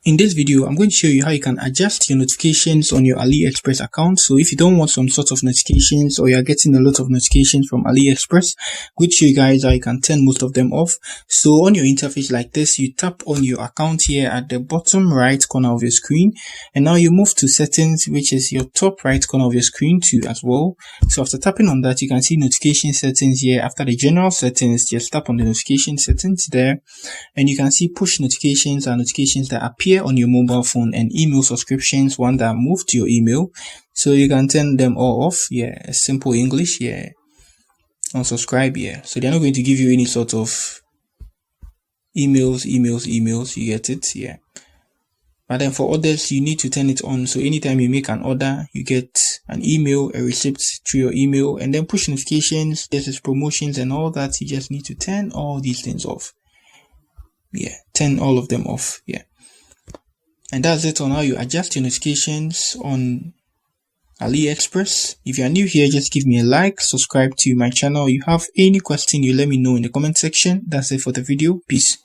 In this video, I'm going to show you how you can adjust your notifications on your AliExpress account. So if you don't want some sort of notifications or you're getting a lot of notifications from AliExpress, I'm going to show you guys how you can turn most of them off. So on your interface like this, you tap on your account here at the bottom right corner of your screen. And now you move to settings, which is your top right corner of your screen too as well. So after tapping on that, you can see notification settings here. After the general settings, just tap on the notification settings there. And you can see push notifications and notifications that appear on your mobile phone and email subscriptions, one that move to your email. So you can turn them all off. Yeah, simple English. Yeah, unsubscribe. Yeah, so they're not going to give you any sort of emails. You get it? Yeah. But then for others, you need to turn it on. So anytime you make an order, you get an email, a receipt through your email, and then push notifications. This is promotions and all that. You just need to turn all these things off. Yeah, turn all of them off. Yeah. And that's it on how you adjust your notifications on AliExpress. If you are new here, just give me a like, subscribe to my channel. If you have any question, you let me know in the comment section. That's it for the video. Peace.